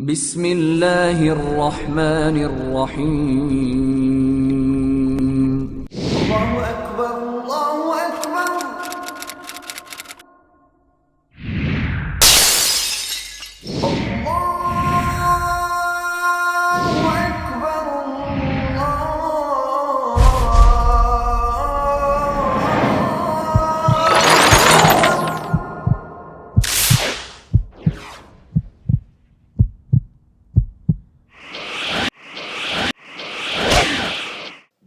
بسم الله الرحمن الرحيم الله أكبر الله أكبر. الله أكبر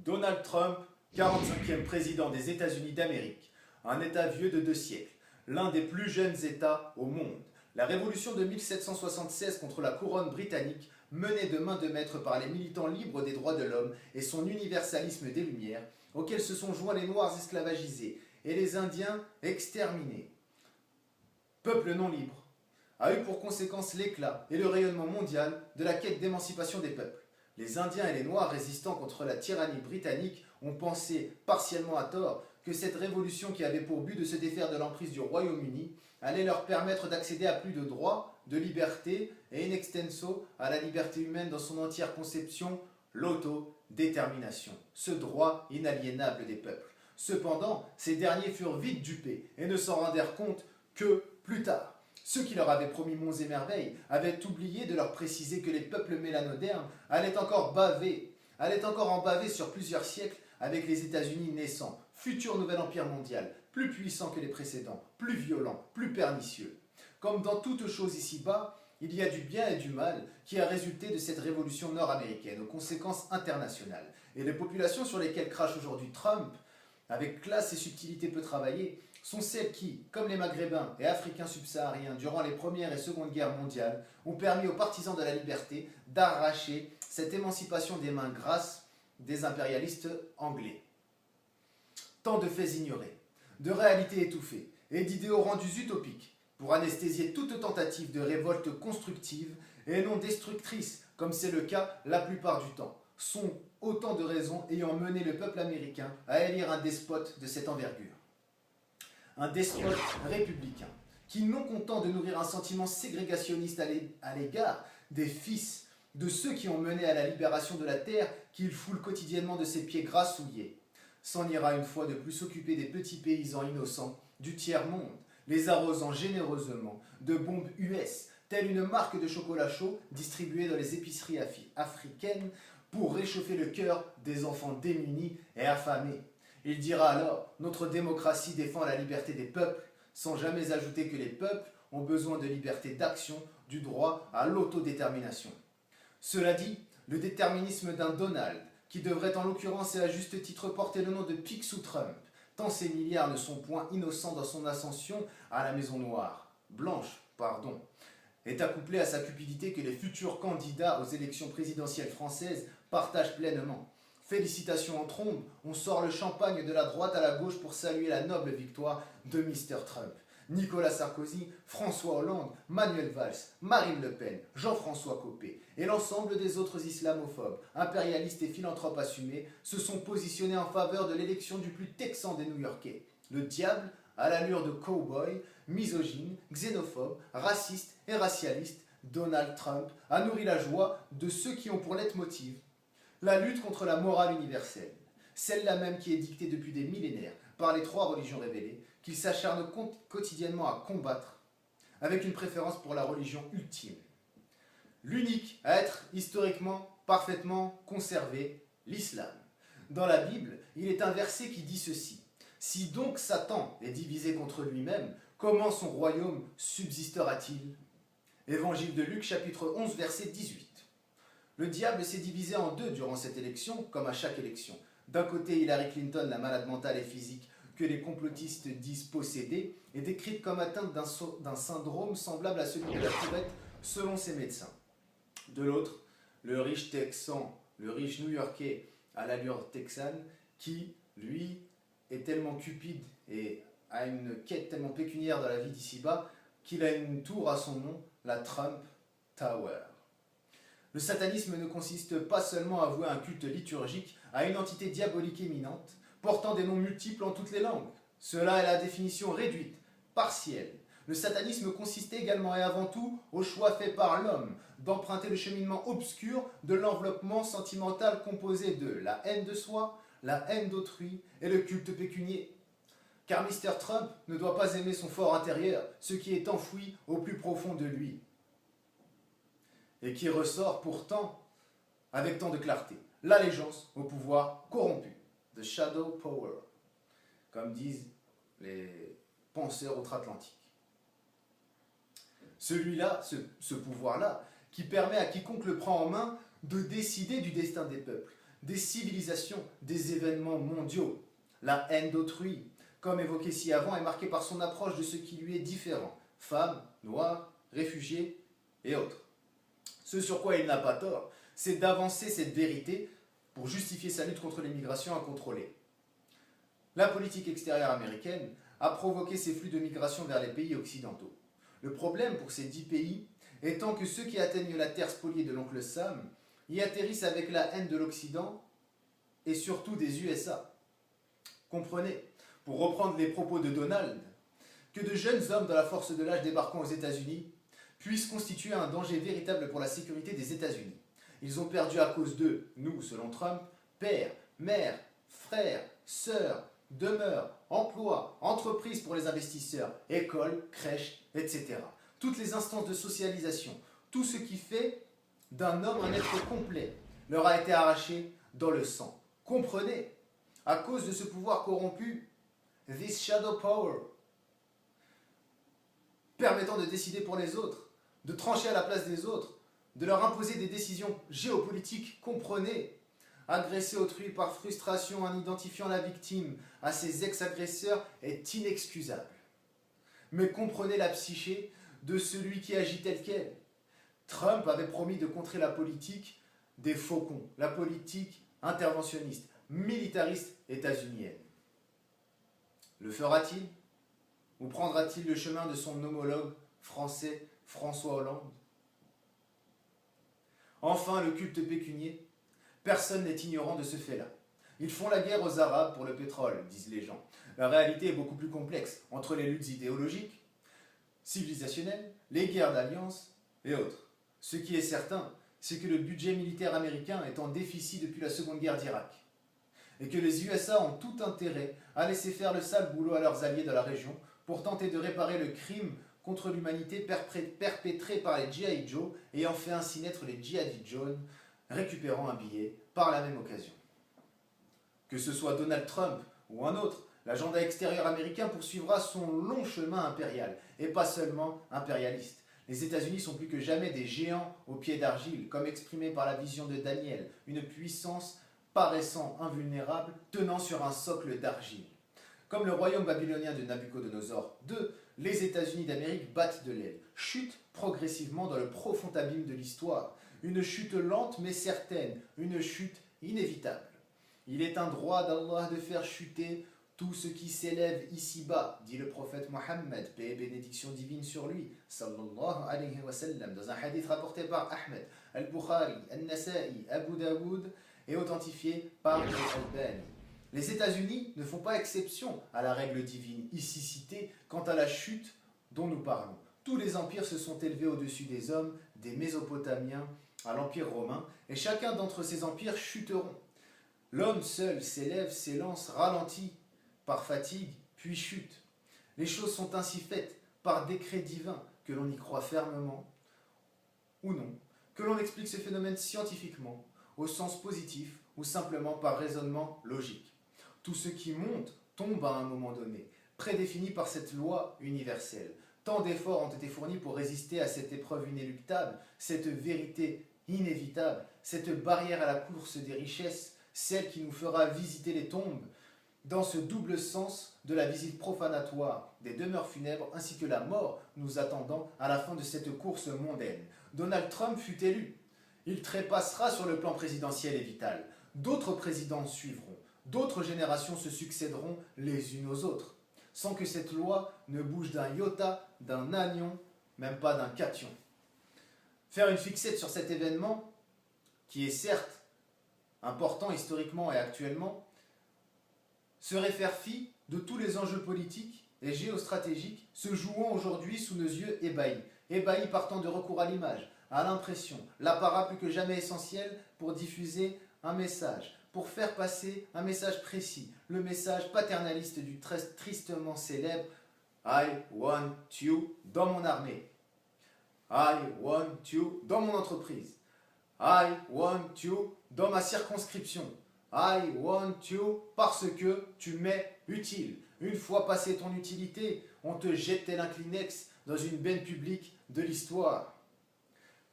Donald Trump, 45e président des États-Unis d'Amérique, un État vieux de 2 siècles, l'un des plus jeunes États au monde. La révolution de 1776 contre la couronne britannique, menée de main de maître par les militants libres des droits de l'homme et son universalisme des Lumières, auquel se sont joints les Noirs esclavagisés et les Indiens exterminés. Peuple non libre, a eu pour conséquence l'éclat et le rayonnement mondial de la quête d'émancipation des peuples. Les Indiens et les Noirs résistant contre la tyrannie britannique ont pensé, partiellement à tort, que cette révolution qui avait pour but de se défaire de l'emprise du Royaume-Uni allait leur permettre d'accéder à plus de droits, de liberté et in extenso à la liberté humaine dans son entière conception, l'autodétermination, ce droit inaliénable des peuples. Cependant, ces derniers furent vite dupés et ne s'en rendèrent compte que plus tard. Ceux qui leur avaient promis monts et merveilles avaient oublié de leur préciser que les peuples mélanodermes allaient encore en baver sur plusieurs siècles avec les États-Unis naissants, futur nouvel empire mondial, plus puissant que les précédents, plus violent, plus pernicieux. Comme dans toute chose ici-bas, il y a du bien et du mal qui a résulté de cette révolution nord-américaine aux conséquences internationales. Et les populations sur lesquelles crache aujourd'hui Trump, avec classe et subtilité peu travaillée, sont celles qui, comme les Maghrébins et Africains subsahariens durant les Premières et Secondes Guerres mondiales, ont permis aux partisans de la liberté d'arracher cette émancipation des mains grasses des impérialistes anglais. Tant de faits ignorés, de réalités étouffées et d'idéaux rendus utopiques pour anesthésier toute tentative de révolte constructive et non destructrice, comme c'est le cas la plupart du temps, sont autant de raisons ayant mené le peuple américain à élire un despote de cette envergure. Un despote républicain, qui, non content de nourrir un sentiment ségrégationniste à l'égard des fils de ceux qui ont mené à la libération de la terre, qu'il foule quotidiennement de ses pieds grassouillés, s'en ira une fois de plus s'occuper des petits paysans innocents du tiers-monde, les arrosant généreusement de bombes US, telle une marque de chocolat chaud distribuée dans les épiceries africaines pour réchauffer le cœur des enfants démunis et affamés. Il dira alors « Notre démocratie défend la liberté des peuples », sans jamais ajouter que les peuples ont besoin de liberté d'action, du droit à l'autodétermination. Cela dit, le déterminisme d'un Donald, qui devrait en l'occurrence et à juste titre porter le nom de Picsou Trump, tant ces milliards ne sont point innocents dans son ascension à la Maison Blanche, est accouplé à sa cupidité que les futurs candidats aux élections présidentielles françaises partagent pleinement. Félicitations en trombe, on sort le champagne de la droite à la gauche pour saluer la noble victoire de Mr. Trump. Nicolas Sarkozy, François Hollande, Manuel Valls, Marine Le Pen, Jean-François Copé et l'ensemble des autres islamophobes, impérialistes et philanthropes assumés se sont positionnés en faveur de l'élection du plus texan des New-Yorkais. Le diable, à l'allure de cow-boy, misogyne, xénophobe, raciste et racialiste, Donald Trump a nourri la joie de ceux qui ont pour leitmotiv la lutte contre la morale universelle, celle-là même qui est dictée depuis des millénaires par les 3 religions révélées, qu'il s'acharne quotidiennement à combattre, avec une préférence pour la religion ultime. L'unique à être historiquement parfaitement conservé, l'islam. Dans la Bible, il est un verset qui dit ceci : « Si donc Satan est divisé contre lui-même, comment son royaume subsistera-t-il » Évangile de Luc, chapitre 11, verset 18. Le diable s'est divisé en deux durant cette élection, comme à chaque élection. D'un côté, Hillary Clinton, la malade mentale et physique que les complotistes disent possédée, est décrite comme atteinte d'un syndrome semblable à celui de la Tourette selon ses médecins. De l'autre, le riche texan, le riche new-yorkais à l'allure texane, qui, lui, est tellement cupide et a une quête tellement pécuniaire dans la vie d'ici-bas, qu'il a une tour à son nom, la Trump Tower. Le satanisme ne consiste pas seulement à vouer un culte liturgique à une entité diabolique éminente, portant des noms multiples en toutes les langues. Cela est la définition réduite, partielle, Le satanisme consistait également et avant tout au choix fait par l'homme d'emprunter le cheminement obscur de l'enveloppement sentimental composé de la haine de soi, la haine d'autrui et le culte pécunier. Car Mr. Trump ne doit pas aimer son fort intérieur, ce qui est enfoui au plus profond de lui, et qui ressort pourtant avec tant de clarté. L'allégeance au pouvoir corrompu, the shadow power, comme disent les penseurs outre-Atlantique. Celui-là, ce pouvoir-là, qui permet à quiconque le prend en main de décider du destin des peuples, des civilisations, des événements mondiaux. La haine d'autrui, comme évoqué ci avant, est marquée par son approche de ce qui lui est différent, femmes, noirs, réfugiés et autres. Ce sur quoi il n'a pas tort, c'est d'avancer cette vérité pour justifier sa lutte contre l'immigration incontrôlée. La politique extérieure américaine a provoqué ces flux de migration vers les pays occidentaux. Le problème pour ces 10 pays étant que ceux qui atteignent la terre spoliée de l'oncle Sam y atterrissent avec la haine de l'Occident et surtout des USA. Comprenez, pour reprendre les propos de Donald, que de jeunes hommes dans la force de l'âge débarquant aux États-Unis puissent constituer un danger véritable pour la sécurité des États-Unis. Ils ont perdu à cause d'eux, nous, selon Trump, père, mère, frère, sœur, demeure, emploi, entreprise pour les investisseurs, école, crèche, etc. Toutes les instances de socialisation, tout ce qui fait d'un homme un être complet, leur a été arraché dans le sang. Comprenez, à cause de ce pouvoir corrompu, this shadow power, permettant de décider pour les autres, de trancher à la place des autres, de leur imposer des décisions géopolitiques, comprenez, agresser autrui par frustration en identifiant la victime à ses ex-agresseurs est inexcusable. Mais comprenez la psyché de celui qui agit tel quel. Trump avait promis de contrer la politique des faucons, la politique interventionniste, militariste états-unienne. Le fera-t-il? Ou prendra-t-il le chemin de son homologue français François Hollande? Enfin, le culte pécunier. Personne n'est ignorant de ce fait-là. Ils font la guerre aux Arabes pour le pétrole, disent les gens. La réalité est beaucoup plus complexe, entre les luttes idéologiques, civilisationnelles, les guerres d'alliance et autres. Ce qui est certain, c'est que le budget militaire américain est en déficit depuis la Seconde Guerre d'Irak, et que les USA ont tout intérêt à laisser faire le sale boulot à leurs alliés dans la région pour tenter de réparer le crime contre l'humanité perpétré par les G.I. Joe ayant fait ainsi naître les G.I. Joe, récupérant un billet par la même occasion. Que ce soit Donald Trump ou un autre, l'agenda extérieur américain poursuivra son long chemin impérial, et pas seulement impérialiste. Les États-Unis sont plus que jamais des géants aux pieds d'argile, comme exprimé par la vision de Daniel, une puissance paraissant invulnérable, tenant sur un socle d'argile. Comme le royaume babylonien de Nabuchodonosor II, les États-Unis d'Amérique battent de l'aile, chutent progressivement dans le profond abîme de l'histoire. Une chute lente mais certaine, une chute inévitable. Il est un droit d'Allah de faire chuter tout ce qui s'élève ici-bas, dit le prophète Mohammed, paix et bénédiction divine sur lui, sallallahu alayhi wa sallam, dans un hadith rapporté par Ahmed, Al-Bukhari, Al-Nasa'i, Abu Daoud et authentifié par Al-Albani. Les États-Unis ne font pas exception à la règle divine ici citée quant à la chute dont nous parlons. Tous les empires se sont élevés au-dessus des hommes, des Mésopotamiens à l'Empire romain, et chacun d'entre ces empires chuteront. L'homme seul s'élève, s'élance, ralentit par fatigue, puis chute. Les choses sont ainsi faites par décret divin, que l'on y croit fermement ou non, que l'on explique ce phénomène scientifiquement, au sens positif ou simplement par raisonnement logique. Tout ce qui monte tombe à un moment donné, prédéfini par cette loi universelle. Tant d'efforts ont été fournis pour résister à cette épreuve inéluctable, cette vérité inévitable, cette barrière à la course des richesses, celle qui nous fera visiter les tombes, dans ce double sens de la visite profanatoire des demeures funèbres ainsi que la mort nous attendant à la fin de cette course mondaine. Donald Trump fut élu. Il trépassera sur le plan présidentiel et vital. D'autres présidents suivront. D'autres générations se succéderont les unes aux autres, sans que cette loi ne bouge d'un iota, d'un anion, même pas d'un cation. Faire une fixette sur cet événement, qui est certes important historiquement et actuellement, serait faire fi de tous les enjeux politiques et géostratégiques se jouant aujourd'hui sous nos yeux ébahis. Ébahis par tant de recours à l'image, à l'impression, l'apparat plus que jamais essentiel pour diffuser un message, pour faire passer un message précis, le message paternaliste du très tristement célèbre « I want you » dans mon armée. I want you dans mon entreprise. I want you dans ma circonscription. I want you parce que tu m'es utile. Une fois passé ton utilité, on te jette tel un Kleenex dans une benne publique de l'histoire.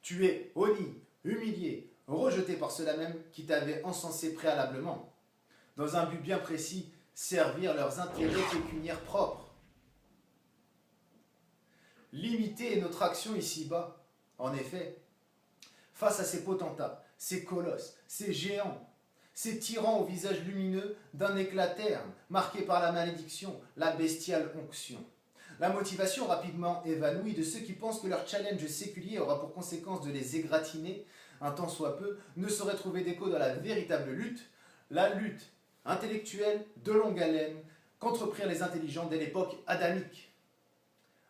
Tu es honni, humilié, rejeté par ceux-là même qui t'avaient encensé préalablement, dans un but bien précis, servir leurs intérêts pécuniaires propres. Limiter est notre action ici-bas. En effet, face à ces potentats, ces colosses, ces géants, ces tyrans au visage lumineux d'un éclat terne, marqué par la malédiction, la bestiale onction. La motivation rapidement évanouie de ceux qui pensent que leur challenge séculier aura pour conséquence de les égratigner, un tant soit peu, ne saurait trouver d'écho dans la véritable lutte, la lutte intellectuelle de longue haleine qu'entreprirent les intelligents dès l'époque adamique.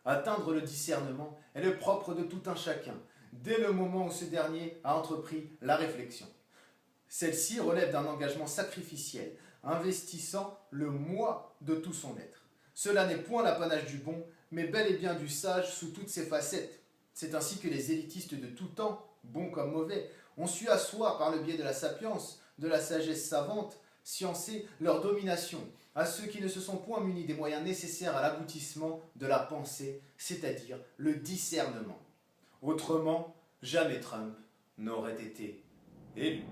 Atteindre le discernement est le propre de tout un chacun, dès le moment où ce dernier a entrepris la réflexion. Celle-ci relève d'un engagement sacrificiel, investissant le moi de tout son être. Cela n'est point l'apanage du bon, mais bel et bien du sage sous toutes ses facettes. C'est ainsi que les élitistes de tout temps, bons comme mauvais, ont su asseoir par le biais de la sapience, de la sagesse savante, sciencée, leur domination, à ceux qui ne se sont point munis des moyens nécessaires à l'aboutissement de la pensée, c'est-à-dire le discernement. Autrement, jamais Trump n'aurait été élu.